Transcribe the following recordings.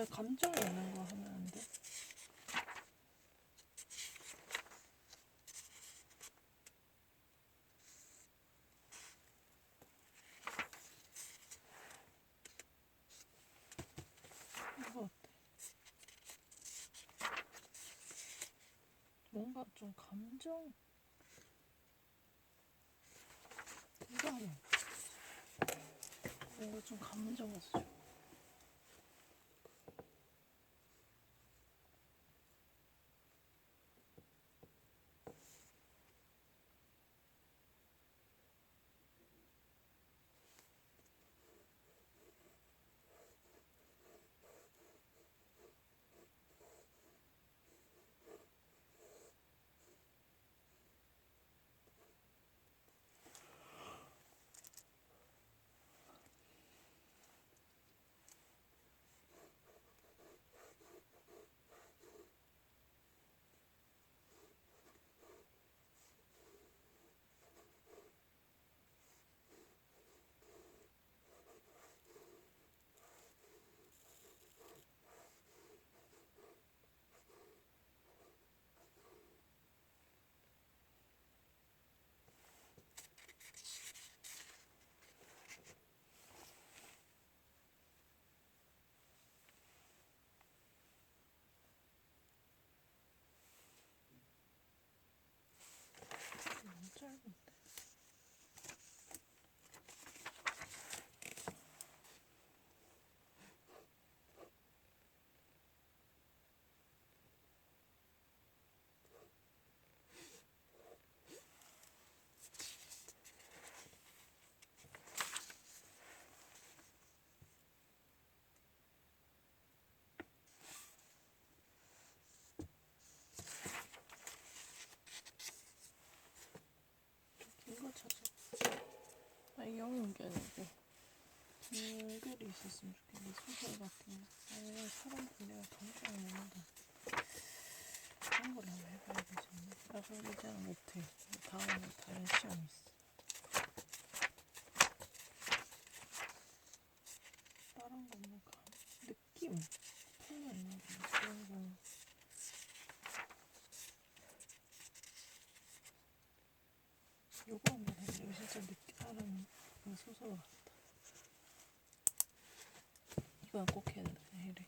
감정 있는 거 하면 안 돼? 이거 어때? 뭔가 좀 감정 이거 하면 뭔가 좀 감정 있어. 너무 짧은데. 이거 찾아. 영어인 게 아니고 글이 있었으면 좋겠는데 소설 같은 거. 아니면 사람 분야가 감정이 있는데 그런 걸 한번 해봐야 되지 않나? 나 그럼 이제는 못해. 다음에 다른 시험이 있어. 다른 거 뭐 느낌 표현 있는 거 그런 거. 요거 한번 해봐. 이거 진짜 느낌 다른 그 소설 같다. 이건 꼭 해야 돼. 해래.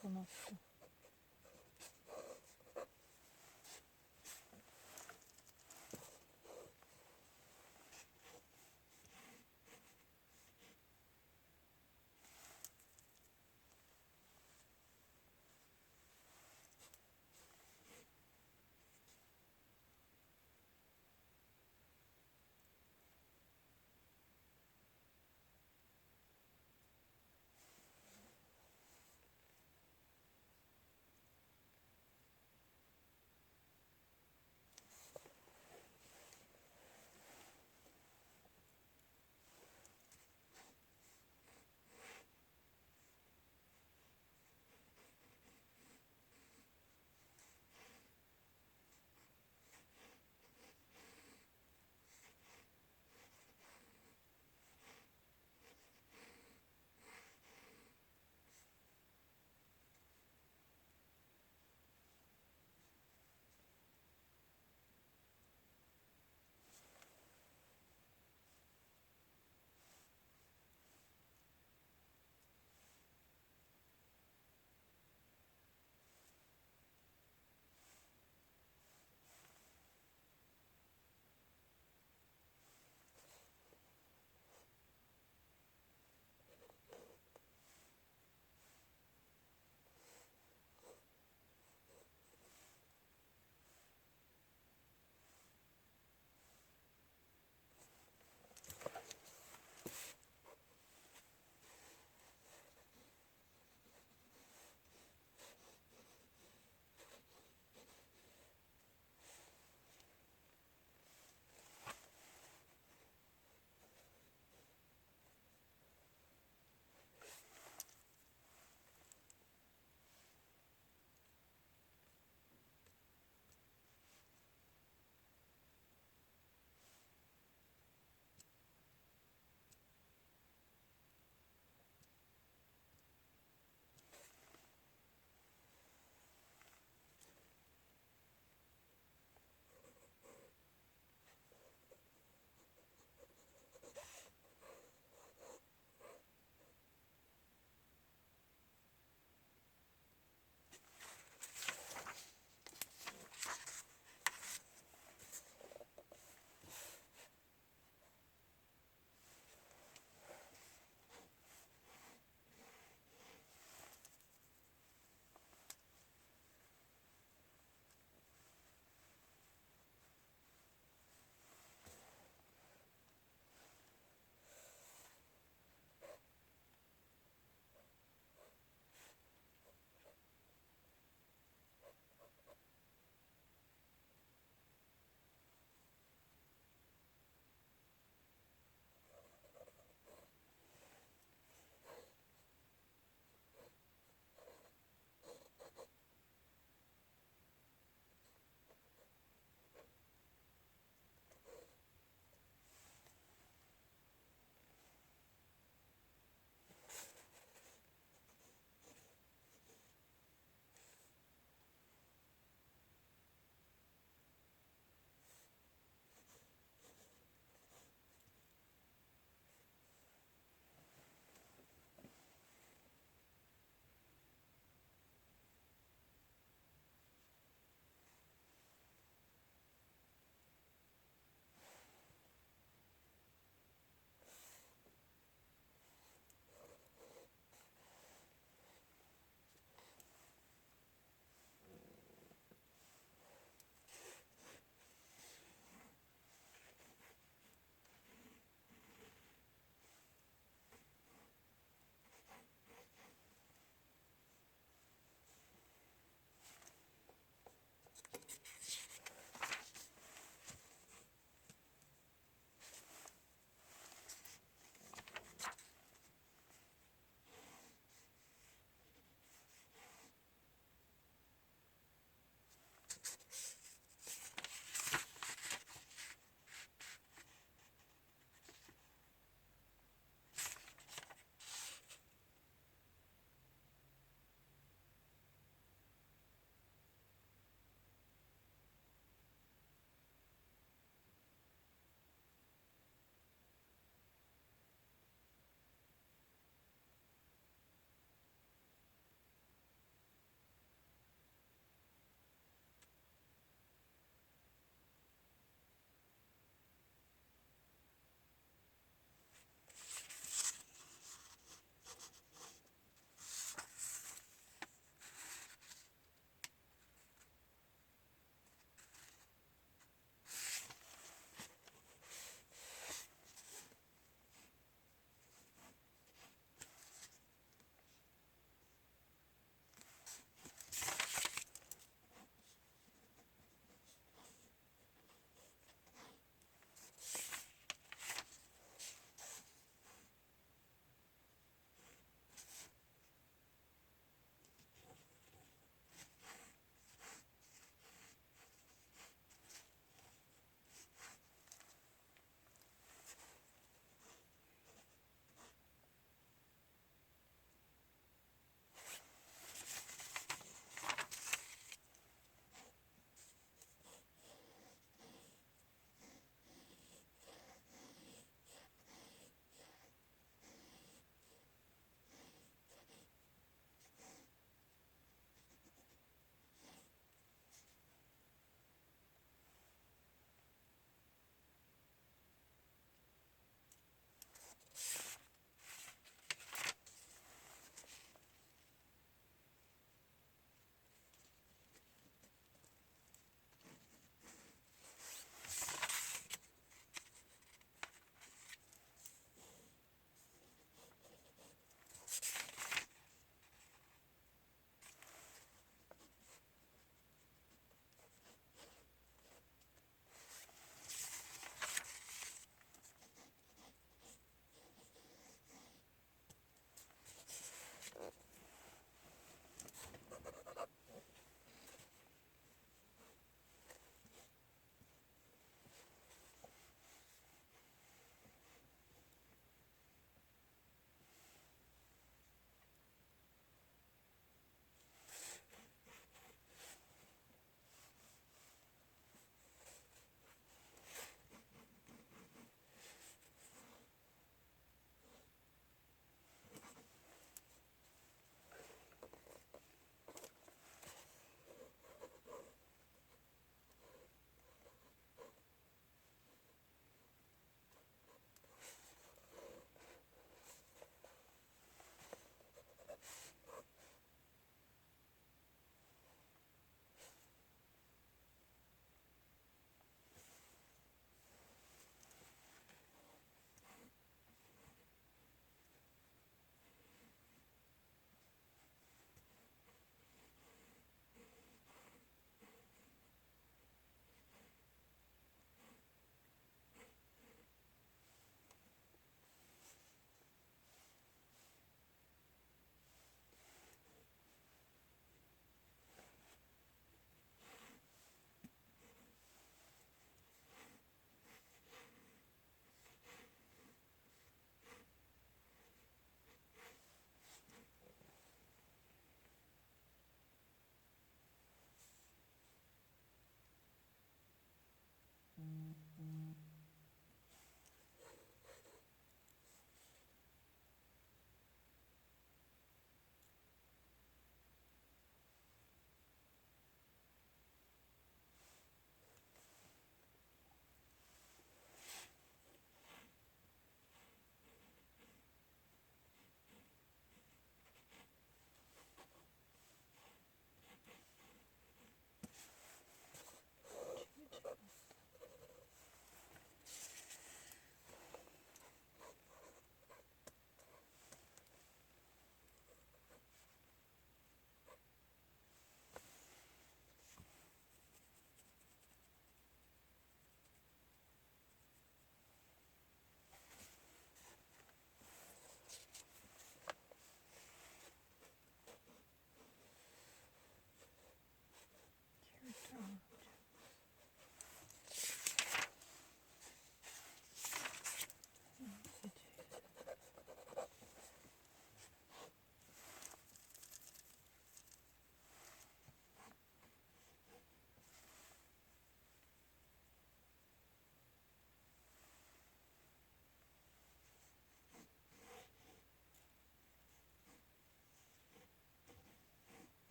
더 낫다.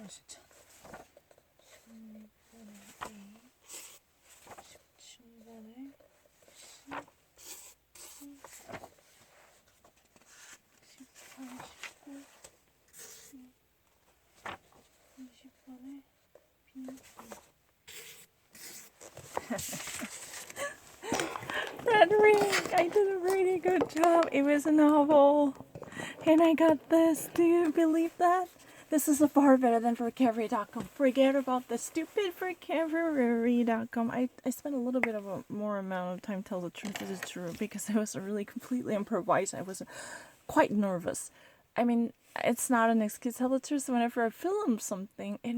진짜. 16번에 A, 17번에 C, 18, 19, 20번에 B. Frederick, I did a really good job. It was a novel. And I got this. Do you believe that? This is far better than Vocabulary.com. Forget about the stupid Vocabulary.com. I spent a little bit of a more amount of time to tell the truth. This is true because I was really completely improvised. I was quite nervous. I mean, it's not an excuse to tell the truth. Whenever I film something, it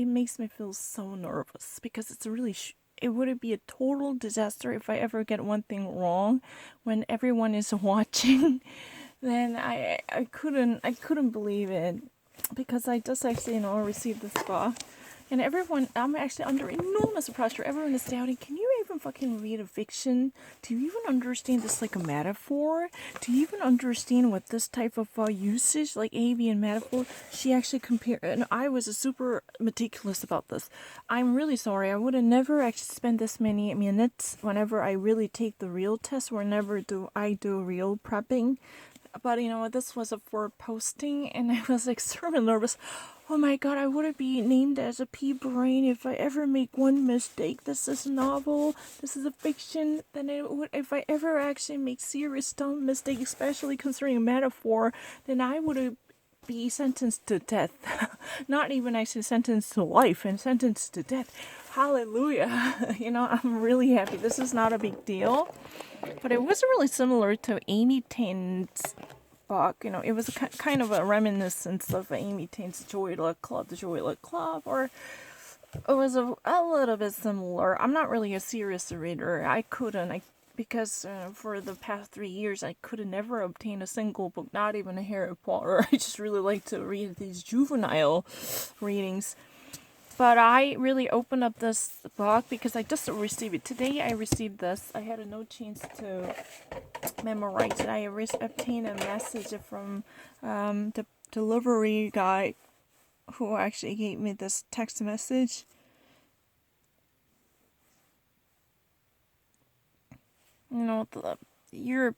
makes me feel so nervous because it's really it would be a total disaster if I ever get one thing wrong when everyone is watching. Then I couldn't believe it because I just actually received this book. And everyone, I'm actually under enormous pressure. Everyone is doubting, can you even fucking read a fiction? Do you even understand this like a metaphor? Do you even understand what this type of usage, like A, B, and metaphor? She actually compared, and I was super meticulous about this. I'm really sorry. I would have never actually spent this many minutes whenever I really take the real test, whenever I do real prepping. But this was for posting, and I was extremely nervous. Oh my god, I wouldn't be named as a P-brain if I ever make one mistake. This is a novel, this is a fiction. Then if I ever actually make serious dumb mistake, especially concerning a metaphor, then I would be sentenced to death. Not even actually sentenced to life, and sentenced to death. Hallelujah. I'm really happy. This is not a big deal. But it was really similar to Amy Tain's book. It was kind of a reminiscence of Amy Tain's Joy Luck Club, the Joy Luck Club, or it was a little bit similar. I'm not really a serious reader. Because for the past 3 years, I could never obtain a single book, not even a Harry Potter. I just really like to read these juvenile readings. But I really opened up this book because I just received it. Today I received this. I had no chance to memorize it. I obtained a message from the delivery guy who actually gave me this text message. Your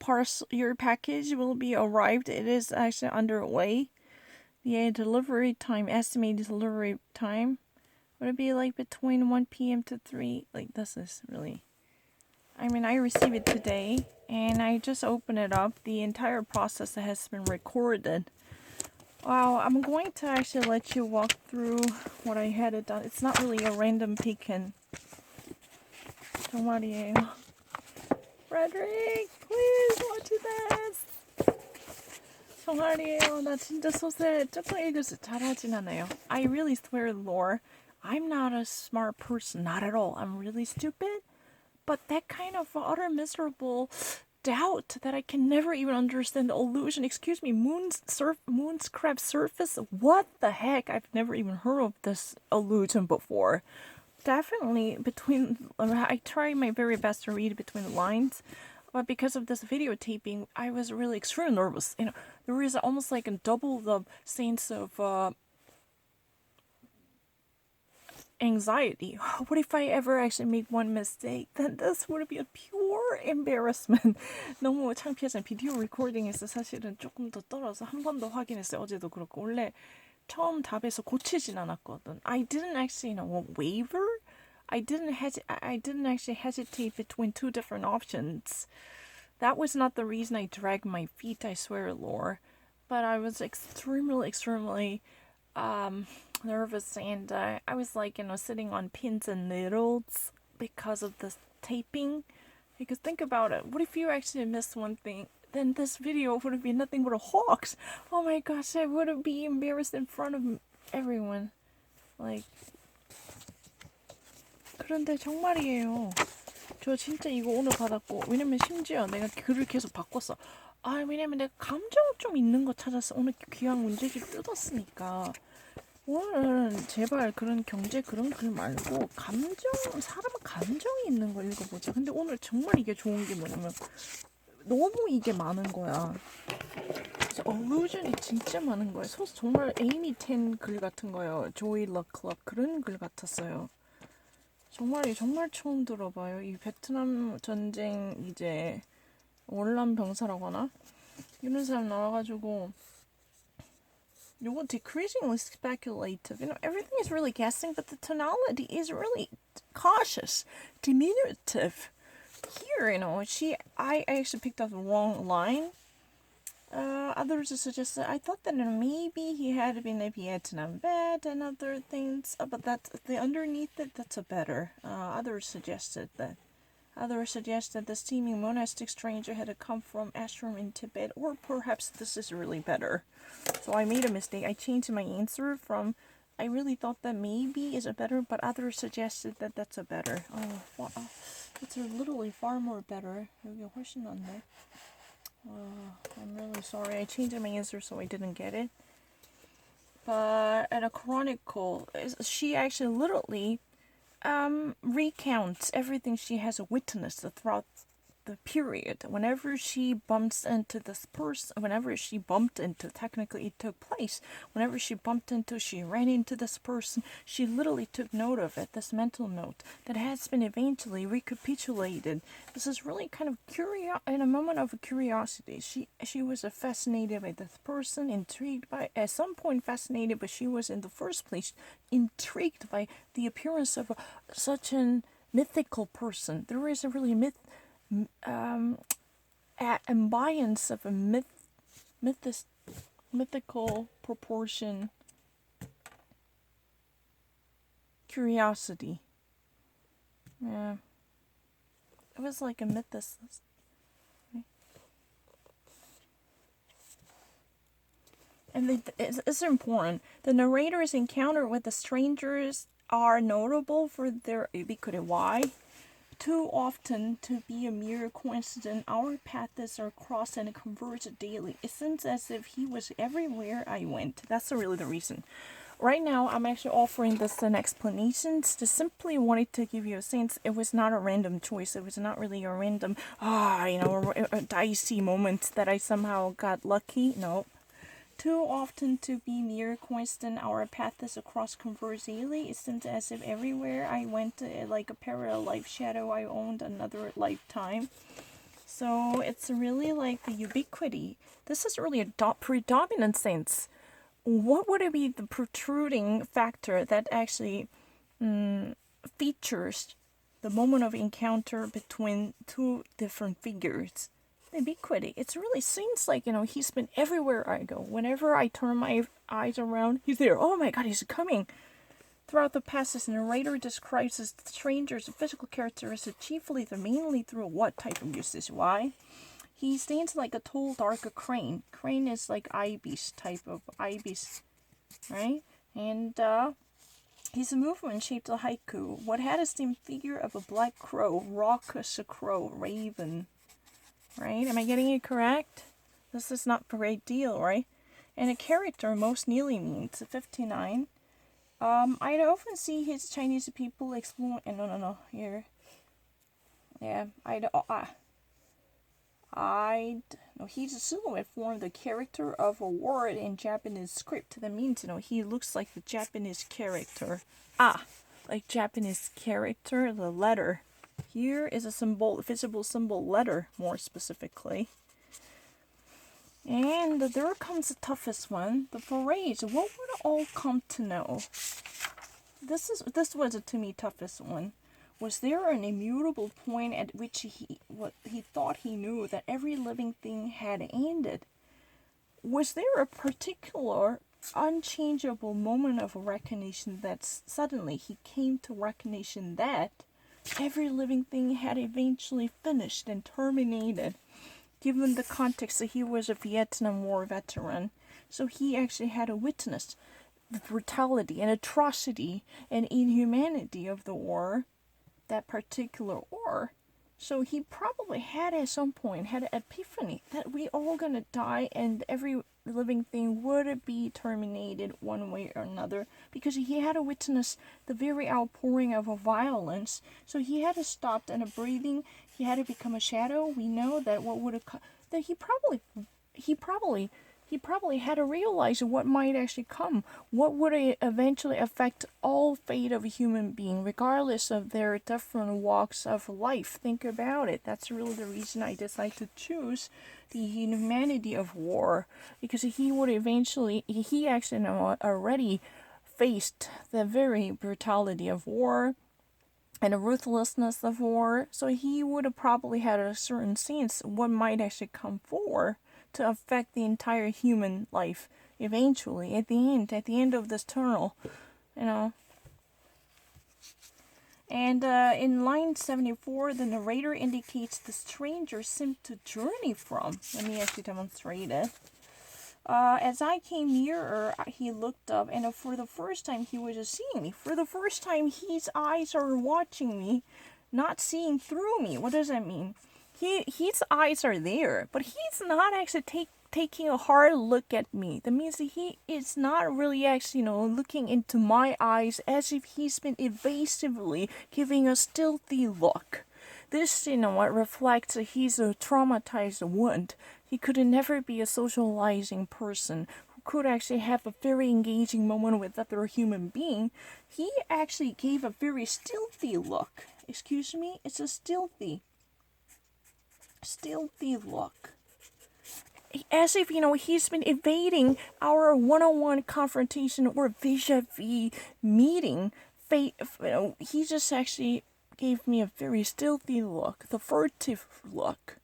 package will be arrived. It is actually underway. The delivery time, estimated delivery time, would it be like between 1 p.m. to 3? Like, this is really... I received it today, and I just opened it up. The entire process has been recorded. Wow, I'm going to actually let you walk through what I had it done. It's not really a random peek-in. 정말이에요. Frederick, please watch this. 정말이에요. 나 진짜 소설 조금 읽을 수 잘하진 않아요. I really swear, Lord, I'm not a smart person, not at all. I'm really stupid. But that kind of utter miserable doubt that I can never even understand the illusion. Excuse me, moon's crab surface? What the heck? I've never even heard of this illusion before. Definitely I try my very best to read between the lines. But because of this videotaping, I was really extremely nervous. There is almost like a double the sense of anxiety. What if I ever actually make one mistake? Then this would be a pure embarrassment. 너무 창피하잖아요. 비디오 리코딩에서 사실은 조금 더 떨어서 한 번 더 확인했어요. 어제도 그렇고. 원래 처음 답에서 고치진 않았거든. I didn't actually, waver. I didn't actually hesitate between two different options. That was not the reason I dragged my feet, I swear, Lord. But I was extremely nervous, and I was like, sitting on pins and needles because of the taping. Because think about it, what if you actually missed one thing? Then this video would have been nothing but a hoax. Oh my gosh, I would have been embarrassed in front of everyone. Like, 그런데 정말이에요. 저 진짜 이거 오늘 받았고, 왜냐면 심지어 내가 글을 계속 바꿨어. 왜냐면 내가 감정 좀 있는 거 찾았어. 오늘 귀한 문제집 뜯었으니까. 오늘은 제발 그런 경제 그런 글 말고 사람은 감정이 있는 거 읽어보자. 근데 오늘 정말 이게 좋은 게 뭐냐면 너무 이게 많은 거야. 진짜 얼루전이 진짜 많은 거예요. 정말 에이미 텐 글 같은 거예요. 조이 러클럽 그런 글 같았어요. 정말 처음 들어봐요. 이 베트남 전쟁 이제 월남 병사라고 하나? 이런 사람 나와가지고 요거 decreasingly speculative. Everything is really guessing, but the tonality is really cautious, diminutive. Here, I actually picked up the wrong line. Others suggested I thought that maybe he had been a Vietnam vet and other things, but that's the underneath it. That's a better. Others suggested the steaming monastic stranger had come from ashram in Tibet, or perhaps this is really better. So I made a mistake. I changed my answer from I really thought that maybe is a better, but others suggested that that's a better. It's literally far more better. 여기 훨씬 낫네. I'm really sorry. I changed my answer so I didn't get it. But at a chronicle, she actually literally recounts everything she has witnessed throughout the period. Whenever she bumps into this person, technically it took place. Whenever she ran into this person, she literally took note of it, this mental note that has been eventually recapitulated. This is really kind of in a moment of curiosity. She was fascinated by this person, intrigued by, at some point fascinated, but she was in the first place intrigued by the appearance of such an mythical person. There is a really ambience of a mythical proportion curiosity. Yeah, it was like a mythicist. And it's important. The narrator's encounter with the strangers are notable for their ubiquity. Why? Too often to be a mere coincidence, our paths are crossed and converge daily. It seems as if he was everywhere I went. That's really the reason. Right now, I'm actually offering this an explanation. Just simply wanted to give you a sense. It was not a random choice. It was not really a random, a dicey moment that I somehow got lucky. No. Too often to be mere coincidence, our paths across converge daily. It seems as if everywhere I went, like a parallel life shadow, I owned another lifetime. So it's really like the ubiquity. This is really a predominant sense. What would it be the protruding factor that actually features the moment of encounter between two different figures? Ubiquity. It really seems like, he's been everywhere I go. Whenever I turn my eyes around, he's there. Oh my god, he's coming. Throughout the passage, the narrator describes the stranger's physical characteristics mainly through what type of usage? Why? He stands like a tall, dark crane. Crane is like ibis type of ibis, right? And his movement shaped a haiku. What had a stem figure of a black crow, raucous crow, raven. Right? Am I getting it correct? This is not a great deal, right? And a character most nearly means 59. I'd often see his Chinese people explore. No. Here. Yeah. He's a silhouette form the character of a word in Japanese script. That means, he looks like the Japanese character. Like Japanese character, the letter. Here is a visible symbol letter, more specifically. And there comes the toughest one, the phrase. What would all come to know? This was to me toughest one. Was there an immutable point at which he thought he knew that every living thing had ended? Was there a particular unchangeable moment of recognition that suddenly he came to recognition that every living thing had eventually finished and terminated? Given the context that he was a Vietnam War veteran, so he actually had witnessed the brutality and atrocity and inhumanity of the war, that particular war. So he probably had at some point had an epiphany that we all gonna die and every living thing would be terminated one way or another, because he had to witness the very outpouring of a violence. So he had to stop and a breathing. He had to become a shadow. We know that that he probably he probably had to realize what might actually come. What would eventually affect all fate of a human being, regardless of their different walks of life. Think about it. That's really the reason I decided to choose the humanity of war, because he would eventually, he actually already faced the very brutality of war and the ruthlessness of war, so he would have probably had a certain sense what might actually come forward to affect the entire human life eventually at the end of this tunnel, you know. And in line 74, the narrator indicates the stranger seemed to journey from. Let me actually demonstrate it. As I came nearer, he looked up, and for the first time, he was just seeing me. For the first time, his eyes are watching me, not seeing through me. What does that mean? His eyes are there, but he's not actually taking a hard look at me. That means that he is not really actually, looking into my eyes as if he's been evasively giving a stealthy look. This, what reflects that he's a traumatized wound. He could never be a socializing person who could actually have a very engaging moment with other human being. He actually gave a very stealthy look. Excuse me? It's a stealthy look. As if, he's been evading our one-on-one confrontation or vis-a-vis meeting. He just actually gave me a very stealthy look, the furtive look.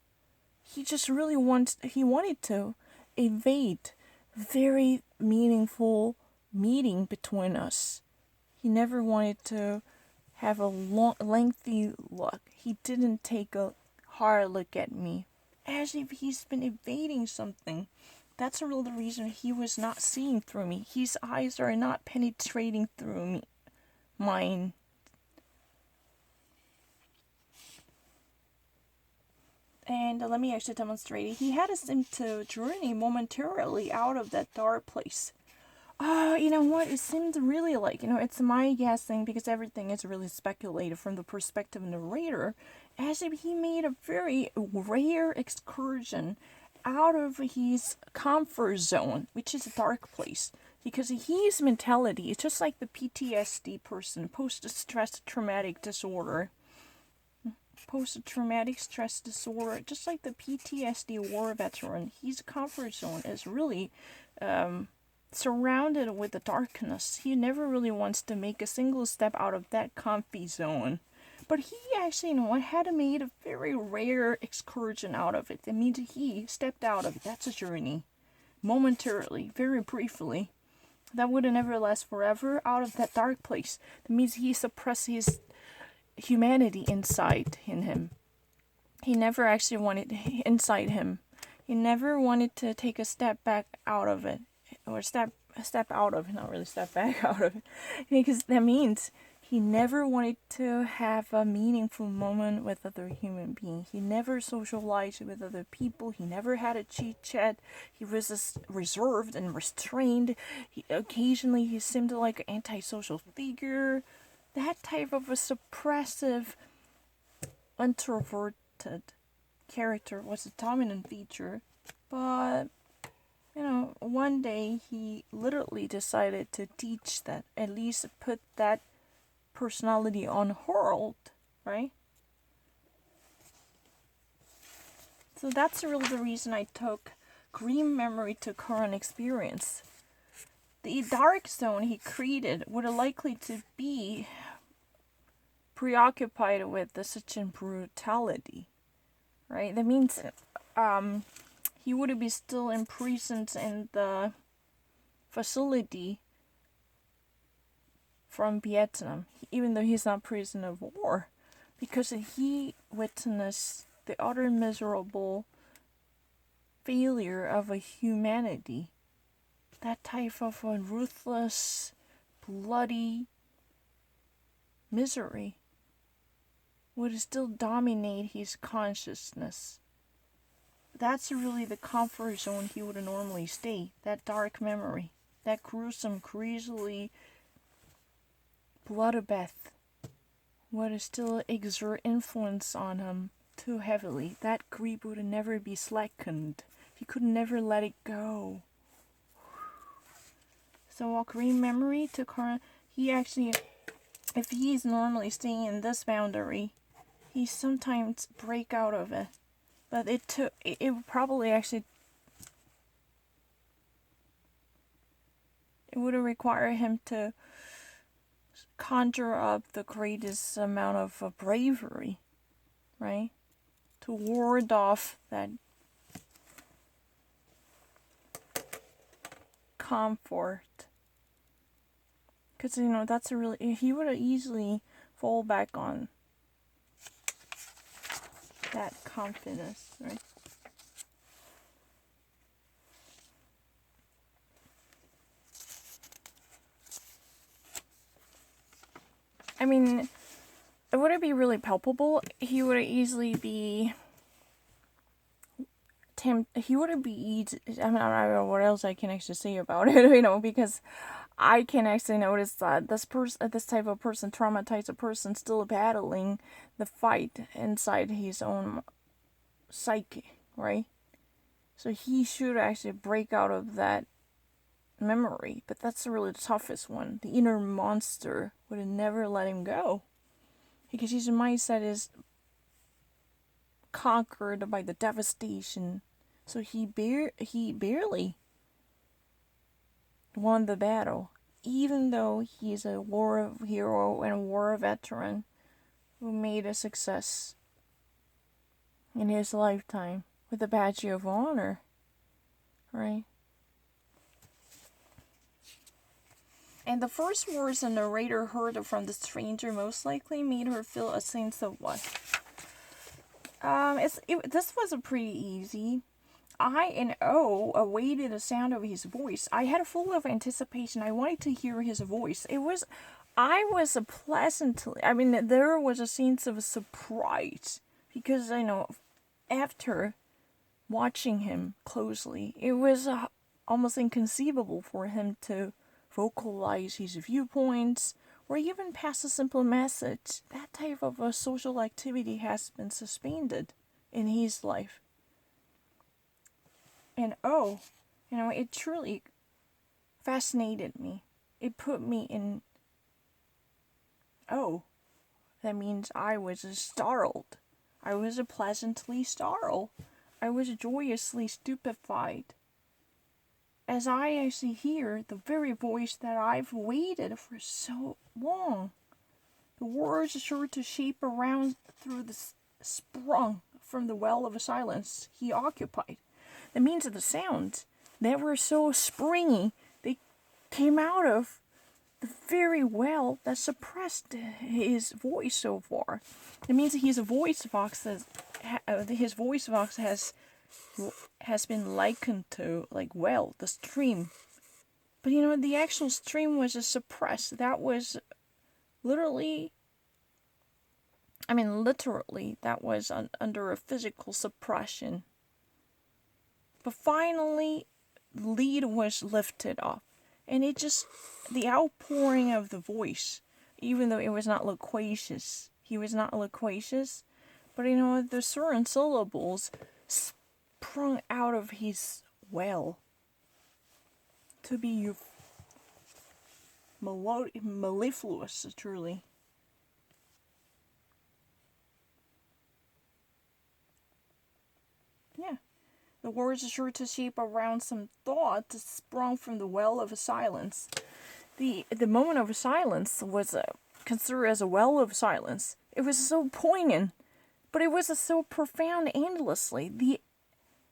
He just really wanted to evade very meaningful meeting between us. He never wanted to have a lengthy look. He didn't take a hard look at me, as if he's been evading something. That's really the reason he was not seeing through me. His eyes are not penetrating through mine. And let me actually demonstrate it. He had a seem to journey momentarily out of that dark place. You know what? It seemed really like, it's my guessing because everything is really speculated from the perspective of the narrator, as if he made a very rare excursion out of his comfort zone, which is a dark place. Because his mentality is just like the PTSD person, post-stress traumatic disorder. Post-traumatic stress disorder, just like the PTSD war veteran, his comfort zone is really surrounded with the darkness. He never really wants to make a single step out of that comfy zone. But he actually, had made a very rare excursion out of it. That means he stepped out of it. That's a journey. Momentarily, very briefly. That would never last forever out of that dark place. That means he suppressed his humanity inside in him. He never actually wanted inside him. He never wanted to take a step back out of it, or step out of it, not really step back out of it, because that means he never wanted to have a meaningful moment with other human beings. He never socialized with other people. He never had a chit chat. He was just reserved and restrained. Occasionally he seemed like an antisocial figure. That type of a suppressive, introverted character was a dominant feature. But, one day he literally decided to teach that, at least put that personality on hold, right? So that's really the reason I took Green Memory to current experience. The dark zone he created would likely to be preoccupied with such a brutality, right? That means he would be still imprisoned in the facility from Vietnam, even though he's not prisoner of war, because he witnessed the utter miserable failure of a humanity. That type of a ruthless, bloody misery would still dominate his consciousness. That's really the comfort zone he would normally stay. That dark memory, that gruesome, grisly bloodbath would still exert influence on him too heavily. That grip would never be slackened. He could never let it go. So a green memory to current. He actually, if he's normally staying in this boundary, he sometimes break out of it. But it would probably actually, it would require him to conjure up the greatest amount of bravery, right? To ward off that comfort. Because, that's a really, he would have easily fall back on that confidence, right? I mean, would it be really palpable? He would easily be he wouldn't be easy. I mean, I don't know what else I can actually say about it, because I can actually notice that this type of person, traumatized person, still battling the fight inside his own psyche, right? So he should actually break out of that memory, but that's really the toughest one. The inner monster would never let him go, because his mindset is conquered by the devastation. So he barely won the battle, even though he's a war hero and a war veteran who made a success in his lifetime with a badge of honor, right? And the first words the narrator heard from the stranger most likely made her feel a sense of what? This was a pretty easy. I and O awaited the sound of his voice. I had full of anticipation. I wanted to hear his voice. I was pleasantly, there was a sense of surprise because, after watching him closely, it was almost inconceivable for him to vocalize his viewpoints or even pass a simple message. That type of a social activity has been suspended in his life. And it truly fascinated me. It put me in, that means I was startled. I was pleasantly startled. I was joyously stupefied. As I actually hear the very voice that I've waited for so long. The words sure to shape around through the sprung from the well of silence he occupied. The means of the sounds that were so springy, they came out of the very well that suppressed his voice so far. It means that his voice box has been likened to the stream. But the actual stream was suppressed. That was literally, that was under a physical suppression. But finally, the lid was lifted off. And the outpouring of the voice, even though it was not loquacious, but the certain syllables sprung out of his well to be mellifluous, truly. Yeah. The words are sure to shape around some thought sprung from the well of silence. The moment of silence was considered as a well of silence. It was so poignant, but it was so profound endlessly.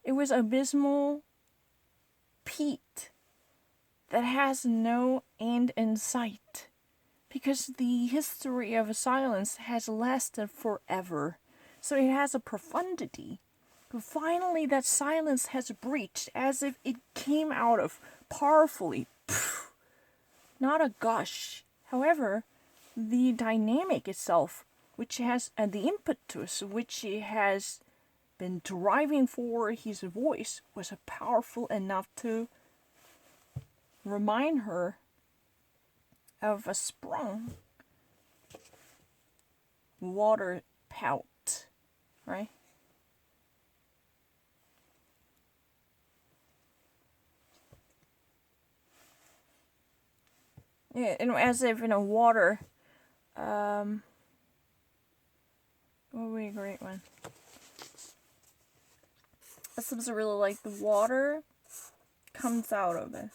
It was abysmal peat that has no end in sight, because the history of silence has lasted forever. So it has a profundity. But finally, that silence has breached, as if it came out of powerfully, not a gush. However, the dynamic itself, which has the impetus which he has been driving forward his voice, was powerful enough to remind her of a sprung water pout, right? Yeah, and as if water. What would be a great one? This is really like the water comes out of it.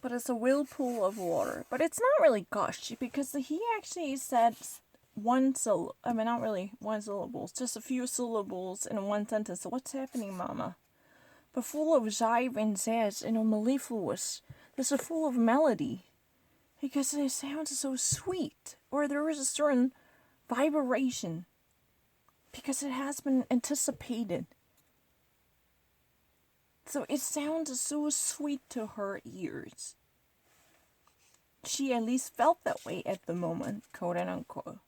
But it's a whirlpool of water. But it's not really gushy because he actually said one syllable. I mean, not really one syllable. Just a few syllables in one sentence. So what's happening, Mama? But full of jive and zazz and mellifluous. This is full of melody. Because it sounds so sweet. Or there is a certain vibration. Because it has been anticipated. So it sounds so sweet to her ears. She at least felt that way at the moment, quote and unquote.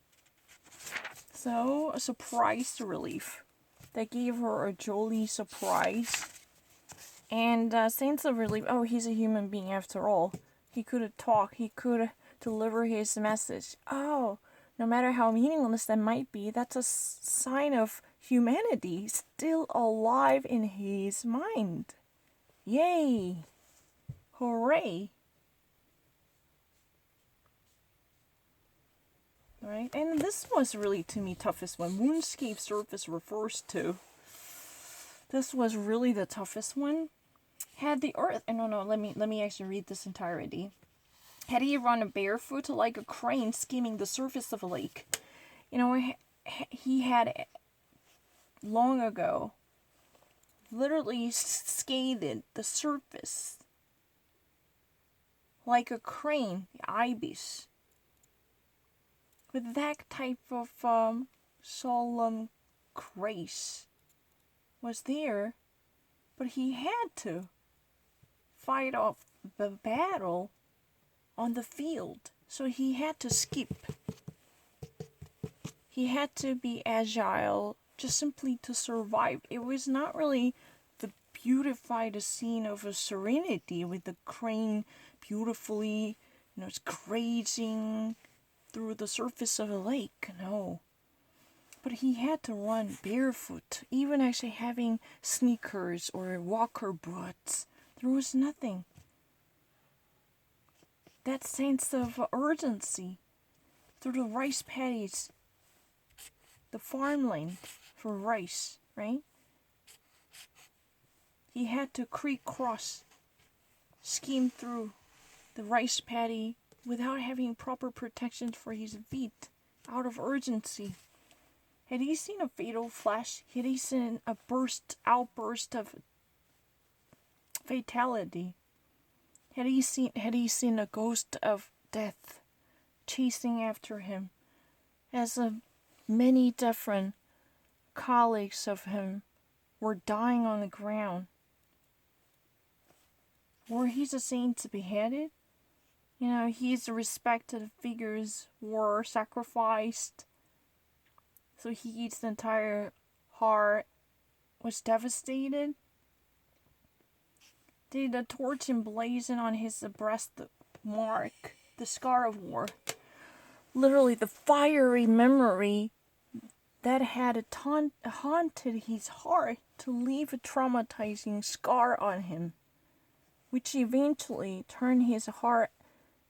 So, a surprise relief. That gave her a jolly surprise. And sense of relief. Oh, he's a human being after all. He could talk. He could deliver his message. Oh, no matter how meaningless that might be, that's a sign of humanity still alive in his mind. Yay! Hooray! Right, and this was really, to me, toughest one. Moonscape Surface refers to. This was really the toughest one. Had the earth... No, let me actually read this entirety. Had he run barefoot like a crane skimming the surface of a lake? You know, he had long ago literally skated the surface like a crane, the ibis, with that type of solemn grace was there, but he had to fight off the battle on the field, so he had to skip. He had to be agile just simply to survive. It was not really the beautified scene of a serenity with the crane beautifully, it's grazing through the surface of a lake. No. But he had to run barefoot, even actually having sneakers or walker boots. There was nothing. That sense of urgency through the rice paddies, the farmland for rice, right? He had to creek cross, skim through the rice paddy without having proper protections for his feet, out of urgency. Had he seen a fatal flash? Had he seen a outburst of fatality? Had he seen a ghost of death chasing after him, as many different colleagues of him were dying on the ground? Were his saints beheaded? His respected figures were sacrificed. So his entire heart was devastated. Did the torch emblazon on his breast mark the scar of war? Literally the fiery memory that had haunted his heart to leave a traumatizing scar on him, which eventually turned his heart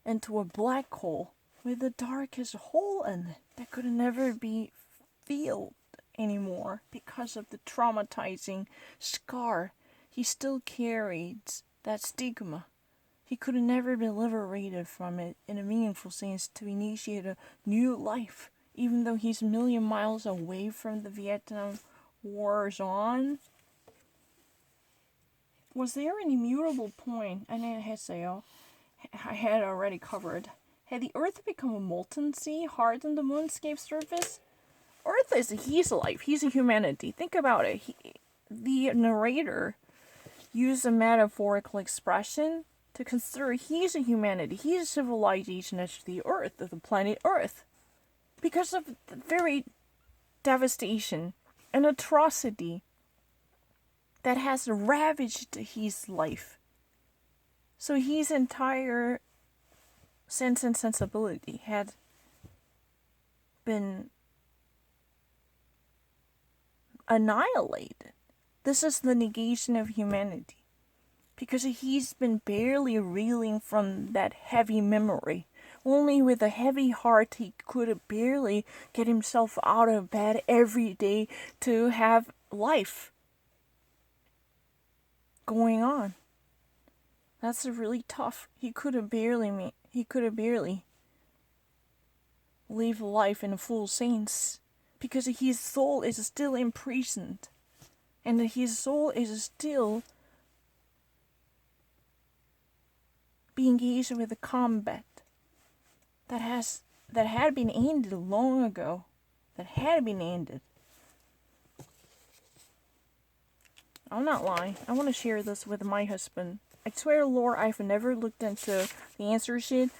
into a black hole with the darkest hole in it that could never be filled anymore because of the traumatizing scar. He still carried that stigma. He could never be liberated from it in a meaningful sense to initiate a new life, even though he's a million miles away from the Vietnam War zone. Was there an immutable point? And it has I had already covered. Had the Earth become a molten sea, hard than the moonscape surface? Earth is his life. He's a humanity. Think about it. The narrator used a metaphorical expression to consider he's a humanity. He's a civilization as the Earth, of the planet Earth. Because of the very devastation and atrocity that has ravaged his life. So his entire sense and sensibility had been annihilated. This is the negation of humanity. because he's been barely reeling from that heavy memory. Only with a heavy heart he could barely get himself out of bed every day to have life going on. That's really tough. He could have barely live life in full sense because his soul is still imprisoned, and his soul is still being engaged with a combat that had been ended long ago. That had been ended. I'm not lying. I want to share this with my husband. I swear, Lord, I've never looked into the answer sheet,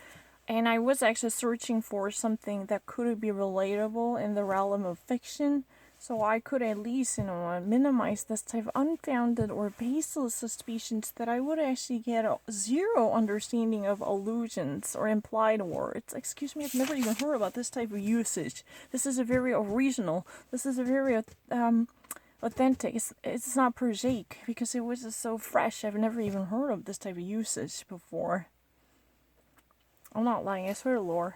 and I was actually searching for something that could be relatable in the realm of fiction, so I could at least, minimize this type of unfounded or baseless suspicions that I would actually get a zero understanding of allusions or implied words. Excuse me, I've never even heard about this type of usage. This is a very original. This is a very authentic. It's not prosaic because it was just so fresh. I've never even heard of this type of usage before. I'm not lying. I swear to Lord.